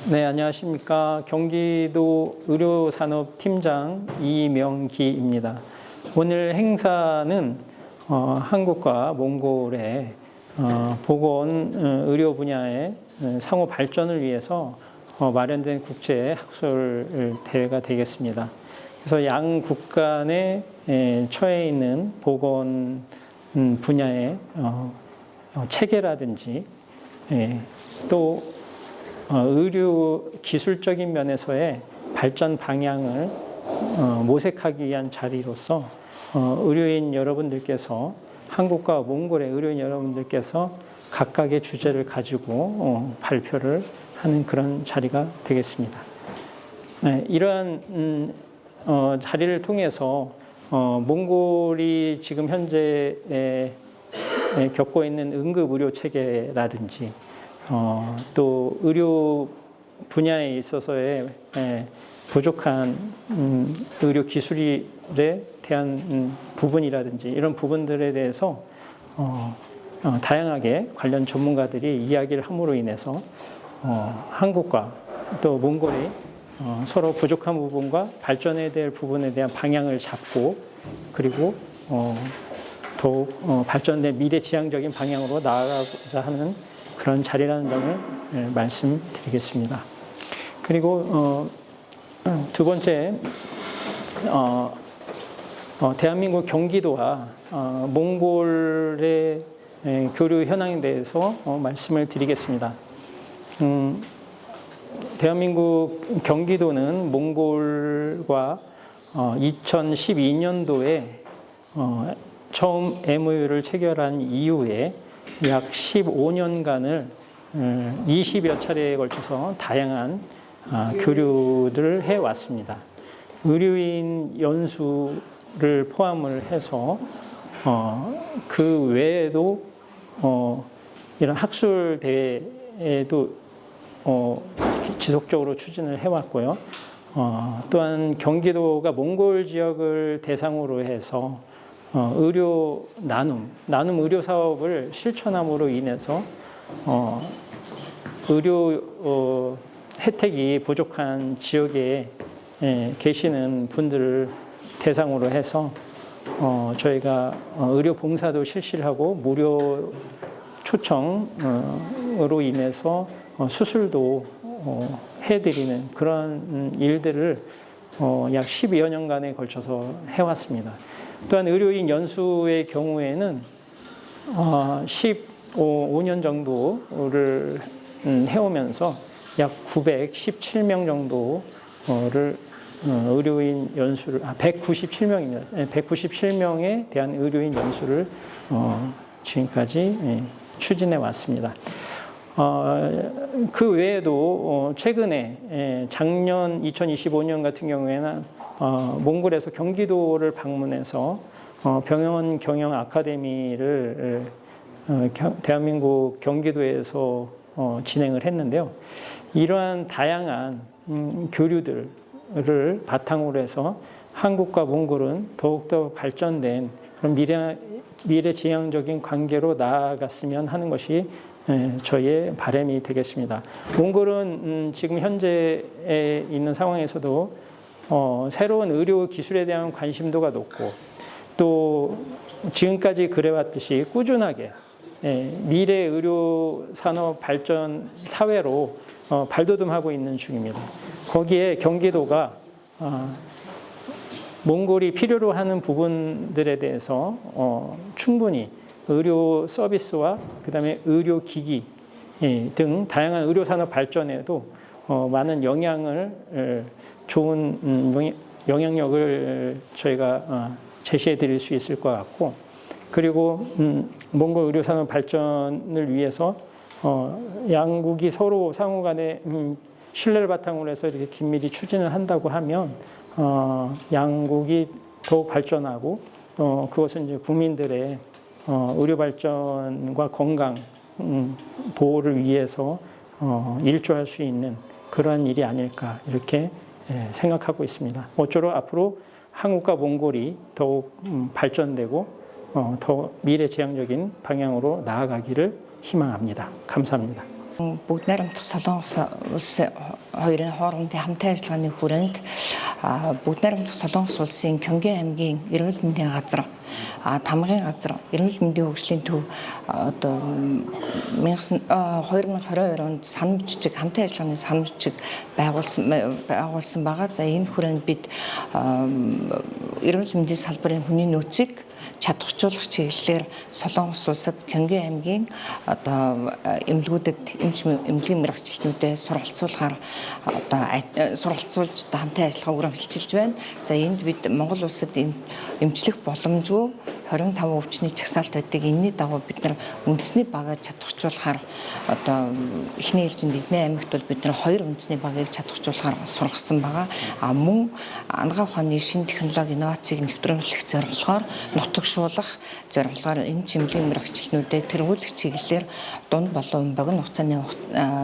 네, 안녕하십니까. 경기도 의료산업팀장 이명기입니다. 오늘 행사는 한국과 몽골의 보건 의료 분야의 상호 발전을 위해서 마련된 국제 학술 대회가 되겠습니다. 그래서 양 국가 간에 처해 있는 보건 분야의 체계라든지 또 의료 기술적인 면에서의 발전 방향을 모색하기 위한 자리로서 의료인 여러분들께서 한국과 몽골의 의료인 여러분들께서 각각의 주제를 가지고 발표를 하는 그런 자리가 되겠습니다. 이러한 자리를 통해서 몽골이 지금 현재 겪고 있는 응급 의료 체계라든지 또 의료 분야에 있어서의 부족한 의료 기술에 대한 부분이라든지 이런 부분들에 대해서 다양하게 관련 전문가들이 이야기를 함으로 인해서 한국과 또 몽골이 서로 부족한 부분과 발전해야 될 부분에 대한 방향을 잡고 그리고 더욱 발전된 미래지향적인 방향으로 나아가고자 하는 그런 자리라는 점을 말씀드리겠습니다. 그리고 두 번째, 대한민국 경기도와 몽골의 교류 현황에 대해서 말씀을 드리겠습니다. 대한민국 경기도는 몽골과 2012년도에 처음 MOU를 체결한 이후에 약 15년간을 20여 차례에 걸쳐서 다양한 교류들을 해왔습니다. 의료인 연수를 포함을 해서 그 외에도 이런 학술 대회에도 지속적으로 추진을 해왔고요. 또한 경기도가 몽골 지역을 대상으로 해서 의료 나눔 의료 사업을 실천함으로 인해서 의료 혜택이 부족한 지역에 계시는 분들을 대상으로 해서 저희가 의료 봉사도 실시를 하고 무료 초청으로 인해서 수술도 해드리는 그런 일들을 약 12여 년간에 걸쳐서 해왔습니다. 또한 의료인 연수의 경우에는 15년 정도를 해오면서 약 917명 정도를 의료인 연수를 197명입니다. 197명에 대한 의료인 연수를 지금까지 추진해 왔습니다. 그 외에도 최근에 작년 2025년 같은 경우에는 몽골에서 경기도를 방문해서 병원 경영 아카데미를 대한민국 경기도에서 진행을 했는데요. 이러한 다양한 교류들을 바탕으로 해서 한국과 몽골은 더욱더 발전된 그런 미래지향적인 관계로 나아갔으면 하는 것이 저희의 바람이 되겠습니다. 몽골은 지금 현재에 있는 상황에서도 새로운 의료 기술에 대한 관심도가 높고 또 지금까지 그래왔듯이 꾸준하게 미래 의료 산업 발전 사회로 발돋움하고 있는 중입니다. 거기에 경기도가 몽골이 필요로 하는 부분들에 대해서 충분히 의료 서비스와 그다음에 의료 기기 등 다양한 의료 산업 발전에도 많은 좋은 영향력을 저희가 제시해 드릴 수 있을 것 같고 그리고 몽골 의료 산업 발전을 위해서 양국이 서로 상호 간에 신뢰를 바탕으로 해서 이렇게 긴밀히 추진을 한다고 하면 양국이 더욱 발전하고 그것은 이제 국민들의 의료 발전과 건강 보호를 위해서 일조할 수 있는 그러한 일이 아닐까 이렇게 생각하고 있습니다. 모쪼록 앞으로 한국과 몽골이 더욱 발전되고 더 미래지향적인 방향으로 나아가기를 희망합니다. 감사합니다. Бүгд найрамдах Солонгос улсын хоёрын хоорондын хамтын ажиллагааны хүрээнд бүгд найрамдах Солонгос улсын Кёнген аймгийн эрүүл мэндийн газар тамгын газар эрүүл мэндийн хөгжлийн төв одоо 2022 онд санам жижиг хамтын ажиллагааны санам жижиг байгуулсан байгаа. За энэ хүрээнд бид эрүүл мэндийн салбарын хүний нөөцийг чадваржуулах чиглэлээр Солонгос улсад Кёнген аймгийн одоо эмнэлгүүдэд эмнэлгийн мэргэжилтнүүдэд суралцуулахаар одоо суралцуулж одоо хамтын ажиллагаа үргэлжилж байна. За энд бид Монгол улсад эмчлэх боломжгүй 25 өвчний чагсаалт байдаг. Энэний дагуу бид нар үндэсний багаа чадваржуулахаар одоо эхний ээлжинд Эдний аймагт бол бид нар 2 үндэсний багийг чадваржуулахаар сургасан байгаа. Мөн анагаах ухааны шинэ технологи инновацийг нэвтрүүлэх зорилгоор нутагшуулах зорилгоор эмч эмнэлгийн мэргэжилтнүүдэд тэргүүлэх чиглэлээр дунд болон богино хугацааны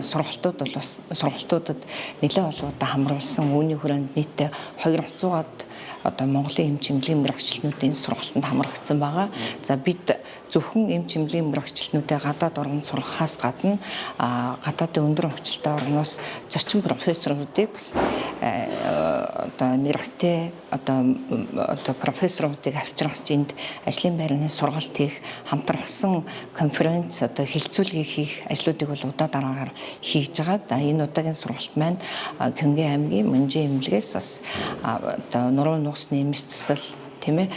сургалтуудад нэлээд олон удаа хамруулсан. Үүний хүрээнд нийтдээ 200-аад одоо Монголын эмч эмнэлгийн мэргэжилтнүүдийн сургалтанд хамрагдсан байгаа. За бид зөвхөн эмч эмнэлгийн мэргэжилтнүүдэд гадаад орнд сургахаас гадна гадаадын өндөр хөгжилтэй орноос зочин профессоруудыг бас одоо нэрхтээ одоо профессоруудыг авчрах энд ажлын байрны сургалт хийх хамтрагсан конференц одоо хилцүүлгийг хийх ажлуудыг бол удаа дараагаар хийж байгаа. За энэ удаагийн сургалт маань Кёнген аймгийн Мөнжин эмнэлгээс бас одоо нуруу нуусны эмс засал тийм ээ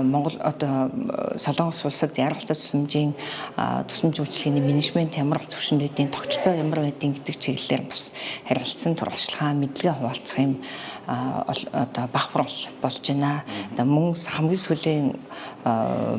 Монгол одоо Солонгос улсад яргалтай тусламжийн тусламж үйлчилгээний менежмент ямар төвшинүүдийн тогтолцоо ямар байдгийг гэдэг чиглэлээр бас харилцсан туршлагаа мэдлэгээ хуваалцах юм одоо бахвар болж байна. Мөн хамгийн сүүлийн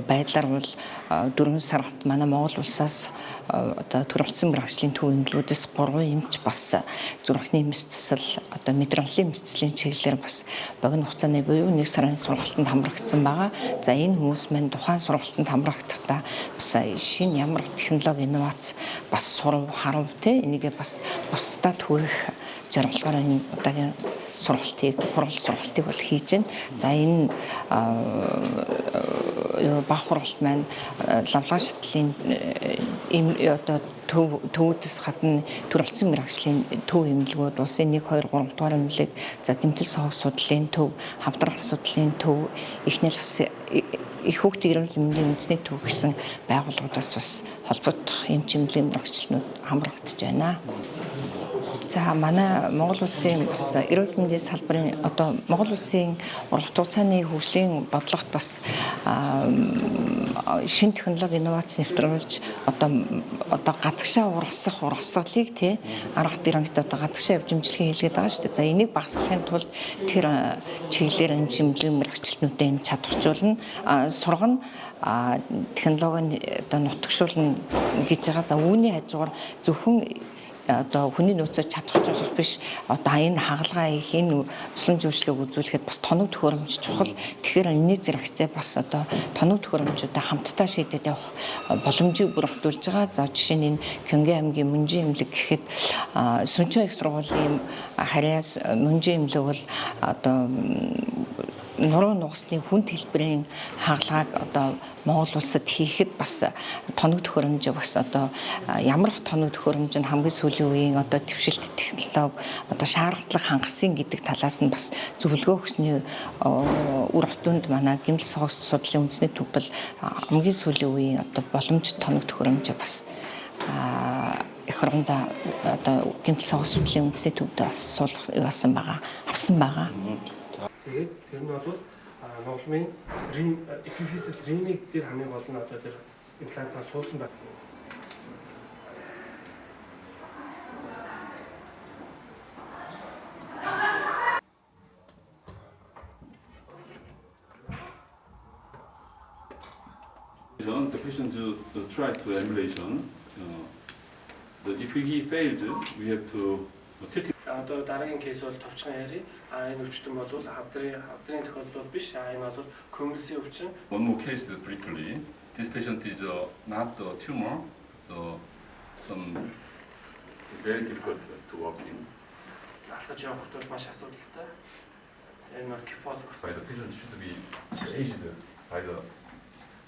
байдлаар бол 4 сард манай Монгол улсаас одоо төрөлцсөн мэргэжлийн төв эмнэлгүүдээс 3 эмч бас зүрхний эмс засал одоо мэдрэмжлийн эмс заслын чиглэлээр бас богино хугацааны буюу 1 сарын сургалтанд хамрагдсан байгаа. За энэ хүмүүс маань тухайн сургалтанд хамрагдахдаа бас шинэ ямар технологи инновац бас сурав харав те энийгээ бас бусдад түгэх зорилгоор энэ удаагийн сургалтыг хурал сургалтыг бол хийж байна. За энэ бах хуралт маань лавлаа шатлын одоо төвүүдээс гадна төрөлцсөн мэргэжлийн төв эмнэлгүүд улсын 1 2 3 дугаар эмнэлэг за гэмтэл согс судлалын төв хамтрах судлалын төв эхнэл их хүүхдийн эрүүл мэндийн үндэсний төв гэсэн байгууллагуудаас бас холбогдох эмч эмнэлгийн мэргэжилтнүүд хамрагдаж байна. За манай Монгол улсын бас эрүүл мэндийн салбарын одоо Монгол улсын урлагт хугацааны хөгжлийн бодлогот бас шинэ технологи инновац нэвтрүүлж одоо гадагшаа ургасгалыг тий арга дэргэд одоо гадагшаа явж имжлэхийг хэлгээд байгаа шүү дээ. За энийг багасгахын тулд тэр чиглэлээр эмч эмнэлгийн мэргэжилтнүүдэд чадваржуулна сургана технологийн одоо нутагшуулна гэж байгаа. За үүний хажуугаар зөвхөн одоо хүний нөөцөд чадваржуулах биш одоо энэ хагалгаа их энэ тусламж үйлчлэгийг үзүүлэхэд бас тоног төхөөрөмж чухал. Тэгэхээр энэний зэрэгцээ бас одоо тоног төхөөрөмжүүдээ хамтдаа шийдэж явах боломжийг бүрдүүлж байгаа. За жишээ нь энэ Кёнген аймгийн Мөнжин эмнэлэг гэхэд Сүнчэн их сургуулийн харьяас Мөнжин эмнэлэг бол одоо нуруу нугасны хүнд хэлбэрийн хагалгааг одоо Монгол улсад хийхэд бас тоног төхөөрөмж бас одоо ямар тоног төхөөрөмж нь хамгийн сүүлийн үеийн одоо твшилт технологи одоо шаардлага хангасан гэдэг талаас нь бас зөвлөгөө өгсөний үр хотонд манай гэмтэл согс судлалын үндэсний төв бол хамгийн сүүлийн үеийн одоо боломж тоног төхөөрөмж бас их орондоо одоо гэмтэл согс судлалын үндэсний төвд бас суулгасан байгаа авсан байгаа. Тэгээд тэр нь бол Монголын эпифизик ремиг дээр хамгийн гол нь одоо тэр имплантаа суусан байна. The patient try to emulation. If he failed, we have to treat. Одоо дараагийн кейс бол товчхон яри. Энэ өвчтөн бол хавдрын тохиолдол биш. Энэ бол көмөлсийн өвчин. One more case briefly. This patient is not a tumor. Some very difficult to walk in. Алхаж явах бол маш асуудалтай. Энэ бол кифоз. By the patient should be aged by the.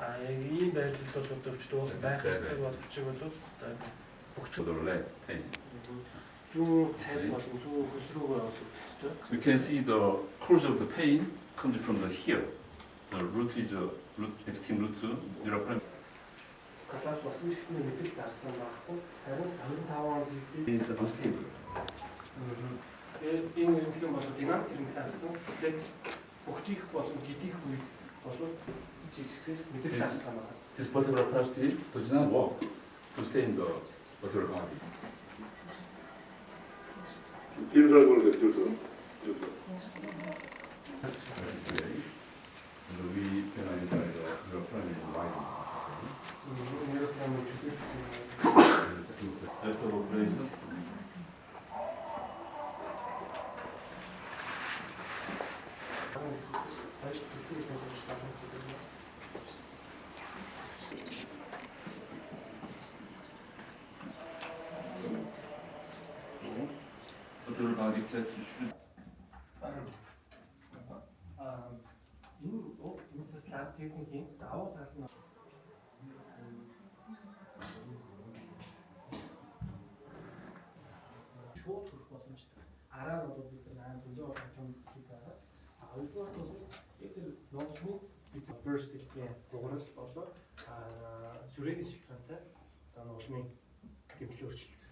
Ийм байдлаар бол өвчтөн байх ёстой бол өвчиг бол to the leg pain. зүүн цай болон зүүн хөл рүүгээ олгогдчихтой. You can see the cause of the pain comes from the here. The root is extreme root neuropathy. Коллапс болсон ч гэсэн мэдрэл дарсан байхгүй. Харин 55 онд Is unstable. тэгээд энэ эрдэмтэн бол динамик эрдэмтэн авсан. Флекс бүгдийг болон гидих үед болов жижигсээр мэдрэл дарсан байна. This particular plastic does not work to stay in the particular body. 팀장으로 됐죠. We can inside the primary lining. 이렇게 하면 죽을 After operation, particular body flex should энэ мистер слайд техникийн давуу тал нь шууд хүрэх боломжтой. Араа нь бол бид нар зөндөө олон зүйл байгаа. Хоёрдугаар бол яг тэр ногчны бид burst-ийн дугаарл болоо сүрээгийн шилтгаантай одоо ногчны гэмтэл өөрчлөлт.